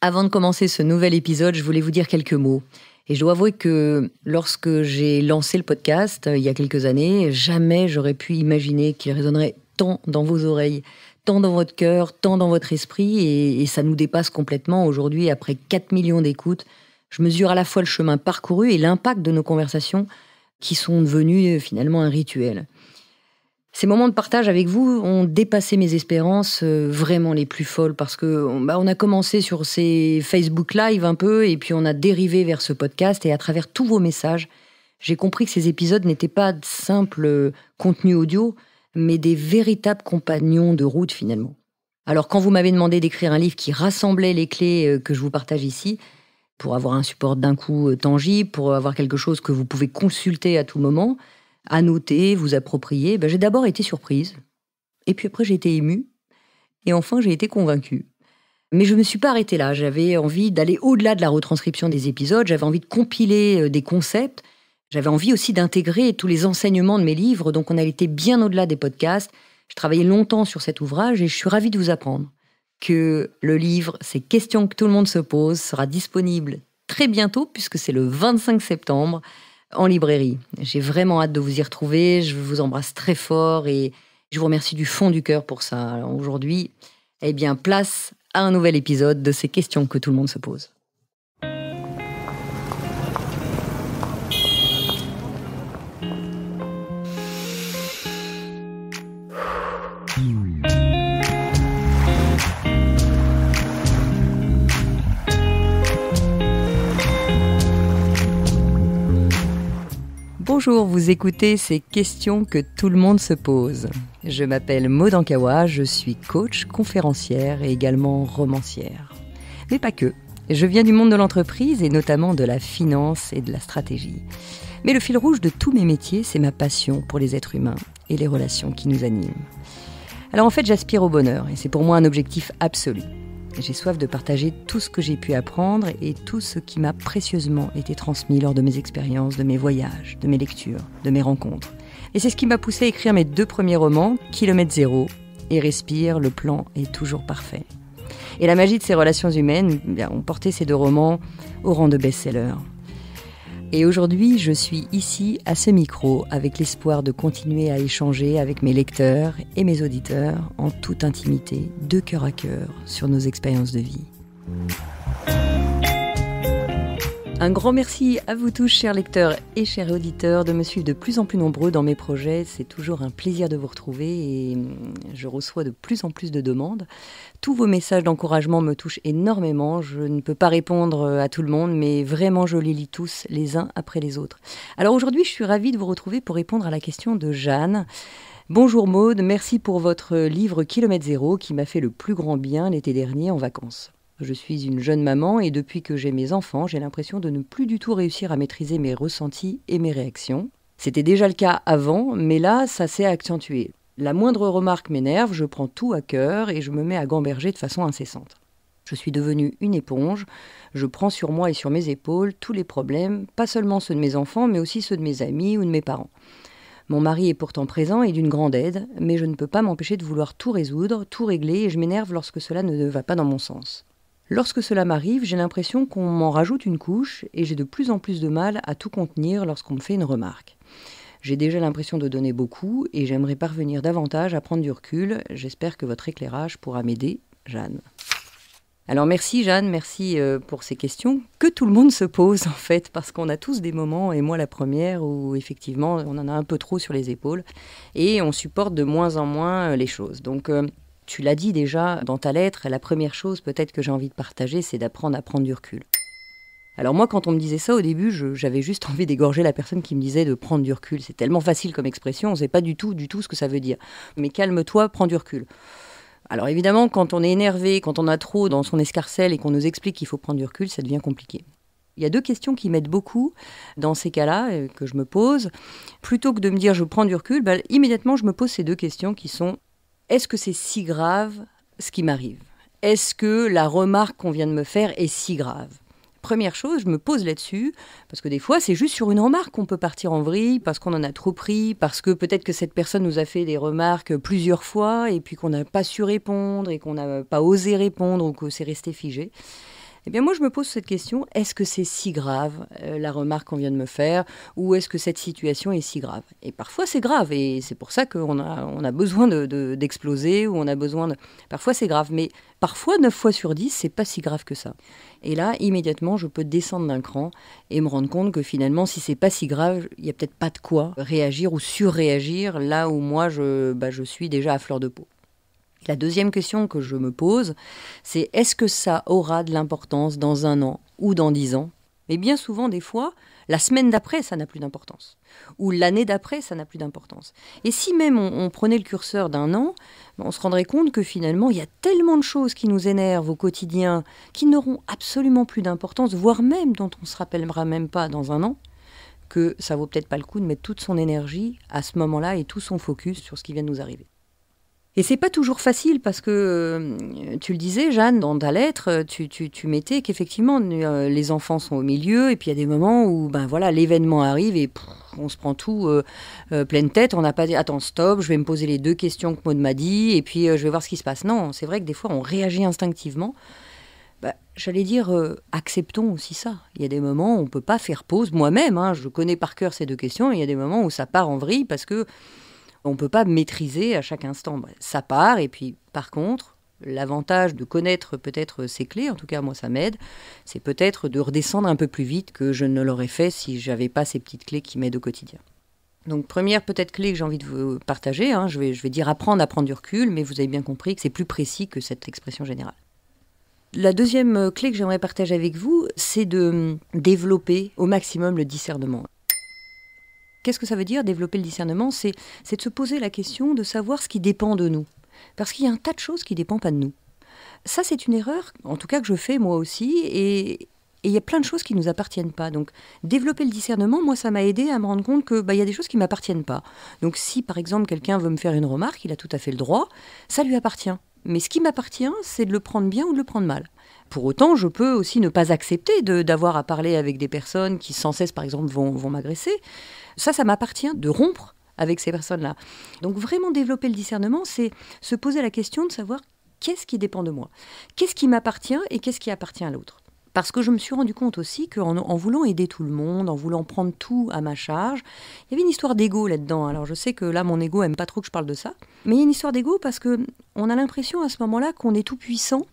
Avant de commencer ce nouvel épisode, je voulais vous dire quelques mots. Et je dois avouer que lorsque j'ai lancé le podcast, il y a quelques années, jamais j'aurais pu imaginer qu'il résonnerait tant dans vos oreilles, tant dans votre cœur, tant dans votre esprit. Et ça nous dépasse complètement. Aujourd'hui, après 4 millions d'écoutes, je mesure à la fois le chemin parcouru et l'impact de nos conversations qui sont devenues finalement un rituel. Ces moments de partage avec vous ont dépassé mes espérances vraiment les plus folles parce que on a commencé sur ces Facebook Live un peu et puis on a dérivé vers ce podcast et à travers tous vos messages, j'ai compris que ces épisodes n'étaient pas de simples contenus audio, mais des véritables compagnons de route finalement. Alors quand vous m'avez demandé d'écrire un livre qui rassemblait les clés que je vous partage ici, pour avoir un support d'un coup tangible, pour avoir quelque chose que vous pouvez consulter à tout moment, à noter, vous approprier, j'ai d'abord été surprise. Et puis après, j'ai été émue. Et enfin, j'ai été convaincue. Mais je ne me suis pas arrêtée là. J'avais envie d'aller au-delà de la retranscription des épisodes. J'avais envie de compiler des concepts. J'avais envie aussi d'intégrer tous les enseignements de mes livres. Donc, on a été bien au-delà des podcasts. Je travaillais longtemps sur cet ouvrage et je suis ravie de vous apprendre que le livre, ces questions que tout le monde se pose, sera disponible très bientôt, puisque c'est le 25 septembre, en librairie. J'ai vraiment hâte de vous y retrouver. Je vous embrasse très fort et je vous remercie du fond du cœur pour ça. Alors aujourd'hui, place à un nouvel épisode de ces questions que tout le monde se pose. Bonjour, vous écoutez ces questions que tout le monde se pose. Je m'appelle Maud Ankawa, je suis coach, conférencière et également romancière. Mais pas que. Je viens du monde de l'entreprise et notamment de la finance et de la stratégie. Mais le fil rouge de tous mes métiers, c'est ma passion pour les êtres humains et les relations qui nous animent. Alors en fait, j'aspire au bonheur et c'est pour moi un objectif absolu. J'ai soif de partager tout ce que j'ai pu apprendre et tout ce qui m'a précieusement été transmis lors de mes expériences, de mes voyages, de mes lectures, de mes rencontres. Et c'est ce qui m'a poussé à écrire mes 2 premiers romans, Kilomètre Zéro et Respire, le plan est toujours parfait. Et la magie de ces relations humaines ont porté ces 2 romans au rang de best-seller. Et aujourd'hui, je suis ici, à ce micro, avec l'espoir de continuer à échanger avec mes lecteurs et mes auditeurs en toute intimité, de cœur à cœur, sur nos expériences de vie. Un grand merci à vous tous, chers lecteurs et chers auditeurs, de me suivre de plus en plus nombreux dans mes projets. C'est toujours un plaisir de vous retrouver et je reçois de plus en plus de demandes. Tous vos messages d'encouragement me touchent énormément. Je ne peux pas répondre à tout le monde, mais vraiment, je les lis tous les uns après les autres. Alors aujourd'hui, je suis ravie de vous retrouver pour répondre à la question de Jeanne. Bonjour Maud, merci pour votre livre Kilomètre Zéro qui m'a fait le plus grand bien l'été dernier en vacances. Je suis une jeune maman et depuis que j'ai mes enfants, j'ai l'impression de ne plus du tout réussir à maîtriser mes ressentis et mes réactions. C'était déjà le cas avant, mais là, ça s'est accentué. La moindre remarque m'énerve, je prends tout à cœur et je me mets à gamberger de façon incessante. Je suis devenue une éponge, je prends sur moi et sur mes épaules tous les problèmes, pas seulement ceux de mes enfants, mais aussi ceux de mes amis ou de mes parents. Mon mari est pourtant présent et d'une grande aide, mais je ne peux pas m'empêcher de vouloir tout résoudre, tout régler et je m'énerve lorsque cela ne va pas dans mon sens. Lorsque cela m'arrive, j'ai l'impression qu'on m'en rajoute une couche et j'ai de plus en plus de mal à tout contenir lorsqu'on me fait une remarque. J'ai déjà l'impression de donner beaucoup et j'aimerais parvenir davantage à prendre du recul. J'espère que votre éclairage pourra m'aider, Jeanne. Alors merci Jeanne, merci pour ces questions que tout le monde se pose en fait, parce qu'on a tous des moments, et moi la première, où effectivement on en a un peu trop sur les épaules et on supporte de moins en moins les choses. Donc tu l'as dit déjà dans ta lettre, la première chose peut-être que j'ai envie de partager, c'est d'apprendre à prendre du recul. Alors moi, quand on me disait ça au début, j'avais juste envie d'égorger la personne qui me disait de prendre du recul. C'est tellement facile comme expression, on ne sait pas du tout ce que ça veut dire. Mais calme-toi, prends du recul. Alors évidemment, quand on est énervé, quand on a trop dans son escarcelle et qu'on nous explique qu'il faut prendre du recul, ça devient compliqué. Il y a 2 questions qui m'aident beaucoup dans ces cas-là, que je me pose. Plutôt que de me dire je prends du recul, immédiatement je me pose ces 2 questions qui sont: est-ce que c'est si grave ce qui m'arrive ? Est-ce que la remarque qu'on vient de me faire est si grave ? Première chose, je me pose là-dessus, parce que des fois, c'est juste sur une remarque qu'on peut partir en vrille, parce qu'on en a trop pris, parce que peut-être que cette personne nous a fait des remarques plusieurs fois, et puis qu'on n'a pas su répondre, et qu'on n'a pas osé répondre, ou que c'est resté figé. Eh bien moi je me pose cette question, est-ce que c'est si grave la remarque qu'on vient de me faire, ou est-ce que cette situation est si grave? Et parfois c'est grave, et c'est pour ça qu'on a besoin d'exploser, ou on a besoin de... Parfois c'est grave, mais parfois 9 fois sur 10, c'est pas si grave que ça. Et là, immédiatement, je peux descendre d'un cran et me rendre compte que finalement, si c'est pas si grave, il n'y a peut-être pas de quoi réagir ou surréagir là où moi je suis déjà à fleur de peau. La deuxième question que je me pose, c'est est-ce que ça aura de l'importance dans 1 an ou dans 10 ans? Mais bien souvent, des fois, la semaine d'après, ça n'a plus d'importance. Ou l'année d'après, ça n'a plus d'importance. Et si même on prenait le curseur d'1 an, on se rendrait compte que finalement, il y a tellement de choses qui nous énervent au quotidien, qui n'auront absolument plus d'importance, voire même dont on ne se rappellera même pas dans 1 an, que ça vaut peut-être pas le coup de mettre toute son énergie à ce moment-là et tout son focus sur ce qui vient de nous arriver. Et c'est pas toujours facile parce que, tu le disais, Jeanne, dans ta lettre, tu mettais qu'effectivement, les enfants sont au milieu et puis il y a des moments où l'événement arrive et on se prend tout pleine tête. On n'a pas dit « Attends, stop, je vais me poser les 2 questions que Maud m'a dit et puis je vais voir ce qui se passe ». Non, c'est vrai que des fois, on réagit instinctivement. J'allais dire, acceptons aussi ça. Il y a des moments où on ne peut pas faire pause. Moi-même, je connais par cœur ces 2 questions. Il y a des moments où ça part en vrille parce que on ne peut pas maîtriser à chaque instant. Ça part, et puis par contre, l'avantage de connaître peut-être ces clés, en tout cas moi ça m'aide, c'est peut-être de redescendre un peu plus vite que je ne l'aurais fait si je n'avais pas ces petites clés qui m'aident au quotidien. Donc première peut-être clé que j'ai envie de vous partager, je vais dire apprendre à prendre du recul, mais vous avez bien compris que c'est plus précis que cette expression générale. La deuxième clé que j'aimerais partager avec vous, c'est de développer au maximum le discernement. Qu'est-ce que ça veut dire, développer le discernement? C'est de se poser la question de savoir ce qui dépend de nous. Parce qu'il y a un tas de choses qui ne dépendent pas de nous. Ça, c'est une erreur, en tout cas que je fais moi aussi, et il y a plein de choses qui ne nous appartiennent pas. Donc, développer le discernement, moi, ça m'a aidé à me rendre compte que y a des choses qui ne m'appartiennent pas. Donc, si, par exemple, quelqu'un veut me faire une remarque, il a tout à fait le droit, ça lui appartient. Mais ce qui m'appartient, c'est de le prendre bien ou de le prendre mal. Pour autant, je peux aussi ne pas accepter d'avoir à parler avec des personnes qui, sans cesse, par exemple, vont m'agresser. Ça m'appartient de rompre avec ces personnes-là. Donc vraiment développer le discernement, c'est se poser la question de savoir qu'est-ce qui dépend de moi, qu'est-ce qui m'appartient et qu'est-ce qui appartient à l'autre. Parce que je me suis rendu compte aussi qu'en voulant aider tout le monde, en voulant prendre tout à ma charge, il y avait une histoire d'ego là-dedans. Alors je sais que là, mon ego n'aime pas trop que je parle de ça, mais il y a une histoire d'ego parce qu'on a l'impression à ce moment-là qu'on est tout puissant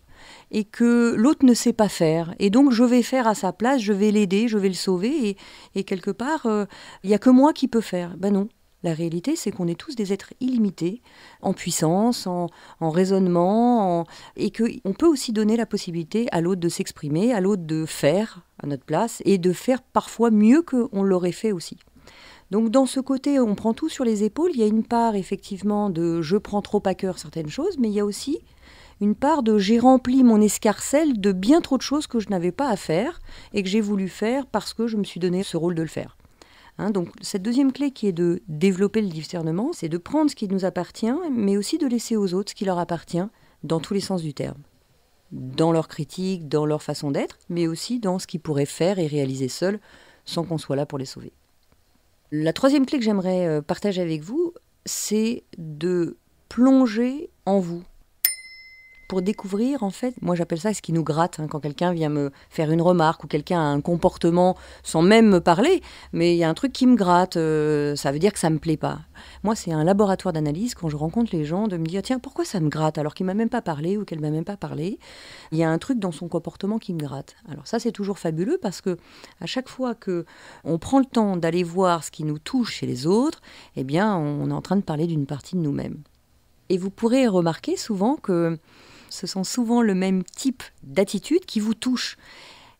et que l'autre ne sait pas faire. Et donc, je vais faire à sa place, je vais l'aider, je vais le sauver. Et quelque part, il n'y a que moi qui peux faire. Ben non. La réalité, c'est qu'on est tous des êtres illimités, en puissance, en raisonnement, et qu'on peut aussi donner la possibilité à l'autre de s'exprimer, à l'autre de faire à notre place, et de faire parfois mieux qu'on l'aurait fait aussi. Donc dans ce côté, on prend tout sur les épaules. Il y a une part, effectivement, de « je prends trop à cœur certaines choses », mais il y a aussi une part de j'ai rempli mon escarcelle de bien trop de choses que je n'avais pas à faire et que j'ai voulu faire parce que je me suis donné ce rôle de le faire. Donc cette deuxième clé qui est de développer le discernement, c'est de prendre ce qui nous appartient, mais aussi de laisser aux autres ce qui leur appartient dans tous les sens du terme. Dans leur critique, dans leur façon d'être, mais aussi dans ce qu'ils pourraient faire et réaliser seuls sans qu'on soit là pour les sauver. La troisième clé que j'aimerais partager avec vous, c'est de plonger en vous. Pour découvrir, en fait, moi j'appelle ça ce qui nous gratte, quand quelqu'un vient me faire une remarque ou quelqu'un a un comportement sans même me parler, mais il y a un truc qui me gratte, ça veut dire que ça me plaît pas. Moi, c'est un laboratoire d'analyse quand je rencontre les gens de me dire tiens, pourquoi ça me gratte alors qu'il m'a même pas parlé ou qu'elle m'a même pas parlé. Il y a un truc dans son comportement qui me gratte. Alors ça, c'est toujours fabuleux parce que à chaque fois que on prend le temps d'aller voir ce qui nous touche chez les autres, eh bien, on est en train de parler d'une partie de nous-mêmes. Et vous pourrez remarquer souvent que ce sont souvent le même type d'attitude qui vous touche.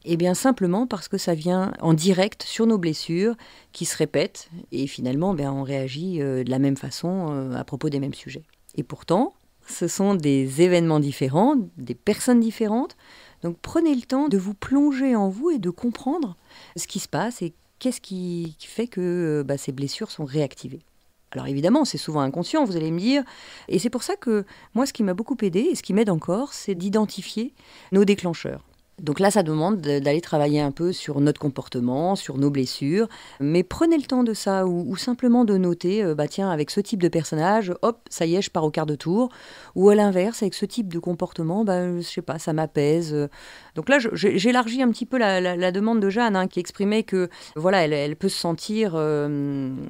Eh bien simplement parce que ça vient en direct sur nos blessures qui se répètent et finalement on réagit de la même façon à propos des mêmes sujets. Et pourtant, ce sont des événements différents, des personnes différentes. Donc prenez le temps de vous plonger en vous et de comprendre ce qui se passe et qu'est-ce qui fait que ces blessures sont réactivées. Alors évidemment, c'est souvent inconscient, vous allez me dire. Et c'est pour ça que moi, ce qui m'a beaucoup aidé et ce qui m'aide encore, c'est d'identifier nos déclencheurs. Donc là, ça demande d'aller travailler un peu sur notre comportement, sur nos blessures. Mais prenez le temps de ça ou simplement de noter, tiens, avec ce type de personnage, hop, ça y est, je pars au quart de tour. Ou à l'inverse, avec ce type de comportement, je sais pas, ça m'apaise. Donc là, j'élargis un petit peu la demande de Jeanne, hein, qui exprimait que voilà, elle peut se sentir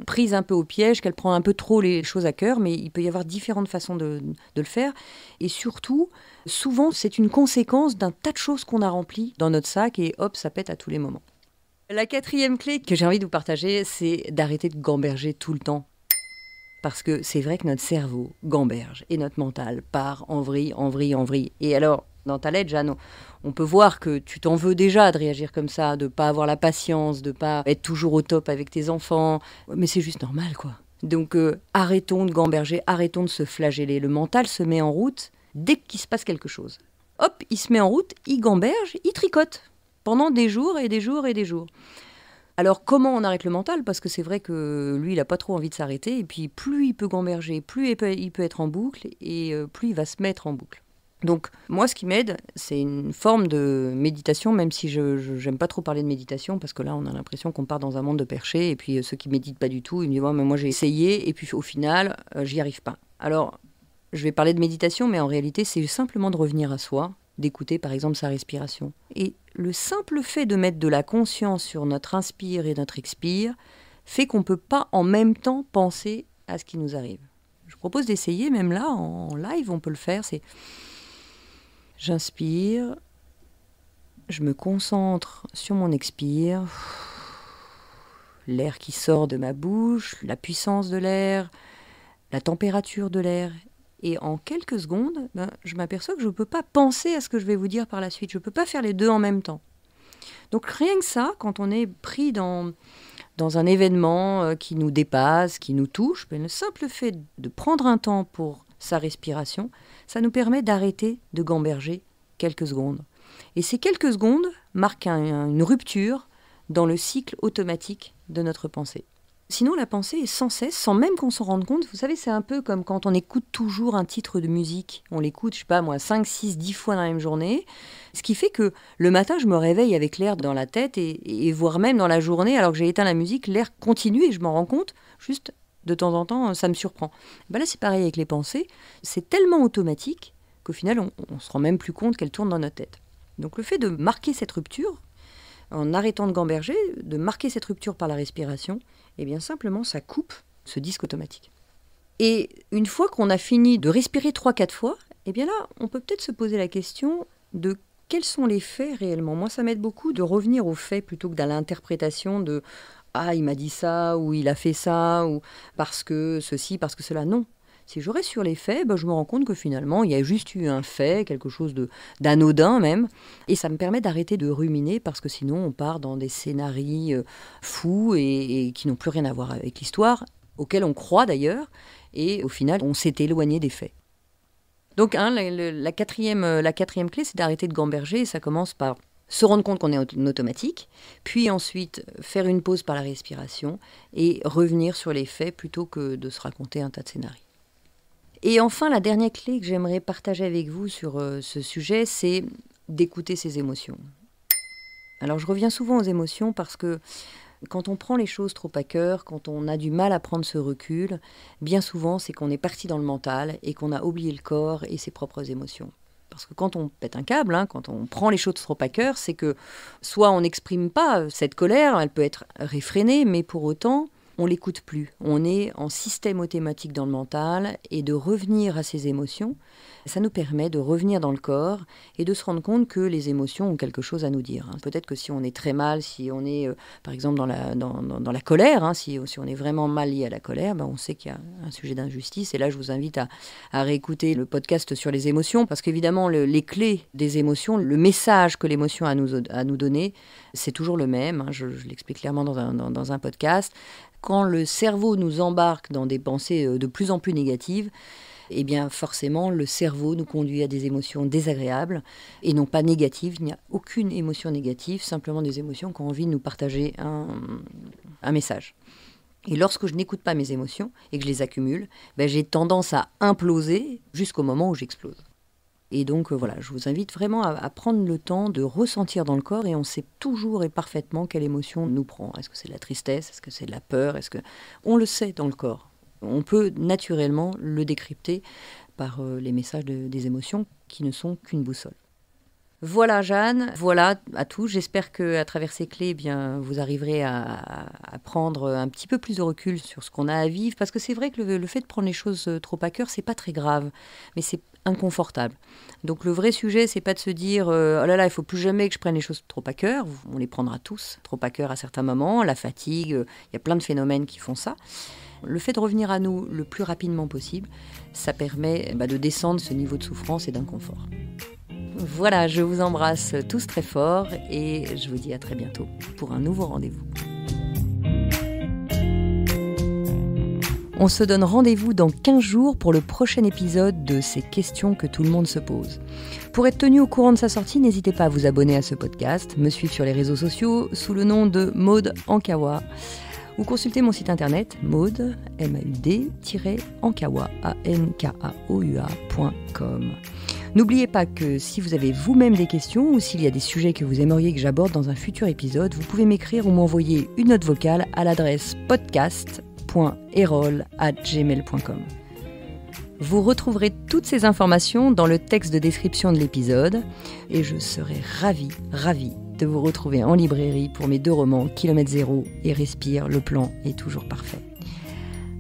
prise un peu au piège, qu'elle prend un peu trop les choses à cœur, mais il peut y avoir différentes façons de le faire. Et surtout, souvent, c'est une conséquence d'un tas de choses qu'on a remplies dans notre sac et hop, ça pète à tous les moments. La 4e clé que j'ai envie de vous partager, c'est d'arrêter de gamberger tout le temps. Parce que c'est vrai que notre cerveau gamberge et notre mental part en vrille, en vrille, en vrille. Et alors, dans ta lettre, Jeanne, on peut voir que tu t'en veux déjà de réagir comme ça, de ne pas avoir la patience, de ne pas être toujours au top avec tes enfants. Mais c'est juste normal, quoi. Donc, arrêtons de gamberger, arrêtons de se flageller. Le mental se met en route dès qu'il se passe quelque chose. Hop, il se met en route, il gamberge, il tricote pendant des jours et des jours et des jours. Alors comment on arrête le mental? Parce que c'est vrai que lui, il n'a pas trop envie de s'arrêter. Et puis plus il peut gamberger, plus il peut être en boucle et plus il va se mettre en boucle. Donc moi, ce qui m'aide, c'est une forme de méditation, même si je n'aime pas trop parler de méditation, parce que là, on a l'impression qu'on part dans un monde de perchés. Et puis ceux qui méditent pas du tout, ils me disent ouais, mais moi j'ai essayé et puis au final, j'y arrive pas. Alors je vais parler de méditation, mais en réalité, c'est simplement de revenir à soi, d'écouter par exemple sa respiration. Et le simple fait de mettre de la conscience sur notre inspire et notre expire fait qu'on ne peut pas en même temps penser à ce qui nous arrive. Je propose d'essayer, même là, en live, on peut le faire. C'est j'inspire, je me concentre sur mon expire, l'air qui sort de ma bouche, la puissance de l'air, la température de l'air. Et en quelques secondes, je m'aperçois que je ne peux pas penser à ce que je vais vous dire par la suite. Je ne peux pas faire les deux en même temps. Donc rien que ça, quand on est pris dans un événement qui nous dépasse, qui nous touche, le simple fait de prendre un temps pour sa respiration, ça nous permet d'arrêter de gamberger quelques secondes. Et ces quelques secondes marquent une rupture dans le cycle automatique de notre pensée. Sinon, la pensée est sans cesse, sans même qu'on s'en rende compte. Vous savez, c'est un peu comme quand on écoute toujours un titre de musique. On l'écoute, je sais pas moi, 5, 6, 10 fois dans la même journée. Ce qui fait que le matin, je me réveille avec l'air dans la tête et voire même dans la journée, alors que j'ai éteint la musique, l'air continue et je m'en rends compte. Juste, de temps en temps, ça me surprend. Là, c'est pareil avec les pensées. C'est tellement automatique qu'au final, on se rend même plus compte qu'elles tournent dans notre tête. Donc le fait de marquer cette rupture, en arrêtant de gamberger, de marquer cette rupture par la respiration, eh bien simplement ça coupe ce disque automatique. Et une fois qu'on a fini de respirer 3-4 fois, eh bien là, on peut peut-être se poser la question de quels sont les faits réellement. Moi, ça m'aide beaucoup de revenir aux faits plutôt que dans l'interprétation de « Ah, il m'a dit ça » ou « Il a fait ça » ou « Parce que ceci, parce que cela ». Non. Si je reste sur les faits, je me rends compte que finalement, il y a juste eu un fait, quelque chose d'anodin même, et ça me permet d'arrêter de ruminer, parce que sinon, on part dans des scénarios fous et qui n'ont plus rien à voir avec l'histoire, auxquels on croit d'ailleurs, et au final, on s'est éloigné des faits. Donc, la quatrième clé, c'est d'arrêter de gamberger, et ça commence par se rendre compte qu'on est en automatique, puis ensuite faire une pause par la respiration, et revenir sur les faits plutôt que de se raconter un tas de scénarios. Et enfin, la dernière clé que j'aimerais partager avec vous sur ce sujet, c'est d'écouter ses émotions. Alors, je reviens souvent aux émotions parce que quand on prend les choses trop à cœur, quand on a du mal à prendre ce recul, bien souvent, c'est qu'on est parti dans le mental et qu'on a oublié le corps et ses propres émotions. Parce que quand on pète un câble, quand on prend les choses trop à cœur, c'est que soit on n'exprime pas cette colère, elle peut être réfrénée, mais pour autant, on l'écoute plus. On est en système automatique dans le mental et de revenir à ses émotions, ça nous permet de revenir dans le corps et de se rendre compte que les émotions ont quelque chose à nous dire. Peut-être que si on est très mal, si on est par exemple dans la colère, si on est vraiment mal lié à la colère, on sait qu'il y a un sujet d'injustice. Et là, je vous invite à réécouter le podcast sur les émotions, parce qu'évidemment, les clés des émotions, le message que l'émotion a à nous donner, c'est toujours le même. Je l'explique clairement dans un podcast. Quand le cerveau nous embarque dans des pensées de plus en plus négatives, eh bien forcément le cerveau nous conduit à des émotions désagréables et non pas négatives. Il n'y a aucune émotion négative, simplement des émotions qui ont envie de nous partager un message. Et lorsque je n'écoute pas mes émotions et que je les accumule, j'ai tendance à imploser jusqu'au moment où j'explose. Et donc voilà, je vous invite vraiment à prendre le temps de ressentir dans le corps et on sait toujours et parfaitement quelle émotion nous prend. Est-ce que c'est de la tristesse? Est-ce que c'est de la peur? On le sait dans le corps. On peut naturellement le décrypter par les messages des émotions qui ne sont qu'une boussole. Voilà Jeanne, voilà à tout. J'espère qu'à travers ces clés, eh bien, vous arriverez à prendre un petit peu plus de recul sur ce qu'on a à vivre. Parce que c'est vrai que le fait de prendre les choses trop à cœur, c'est pas très grave, mais c'est inconfortable. Donc le vrai sujet, c'est pas de se dire oh là là, il faut plus jamais que je prenne les choses trop à cœur. On les prendra tous trop à cœur à certains moments. La fatigue, il y a plein de phénomènes qui font ça. Le fait de revenir à nous le plus rapidement possible, ça permet de descendre ce niveau de souffrance et d'inconfort. Voilà, je vous embrasse tous très fort et je vous dis à très bientôt pour un nouveau rendez-vous. On se donne rendez-vous dans 15 jours pour le prochain épisode de ces questions que tout le monde se pose. Pour être tenu au courant de sa sortie, n'hésitez pas à vous abonner à ce podcast, me suivre sur les réseaux sociaux sous le nom de Maud Ankawa ou consulter mon site internet maud, maud-ankawa, ankaoua.com. N'oubliez pas que si vous avez vous-même des questions ou s'il y a des sujets que vous aimeriez que j'aborde dans un futur épisode, vous pouvez m'écrire ou m'envoyer une note vocale à l'adresse podcast.erol@gmail.com. Vous retrouverez toutes ces informations dans le texte de description de l'épisode et je serai ravie de vous retrouver en librairie pour mes 2 romans Kilomètre Zéro et Respire, le plan est toujours parfait.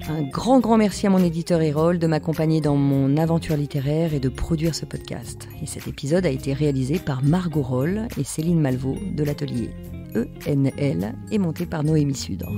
Un grand merci à mon éditeur Erol de m'accompagner dans mon aventure littéraire et de produire ce podcast. Et cet épisode a été réalisé par Margot Roll et Céline Malvaux de l'atelier ENL et monté par Noémie Sudre.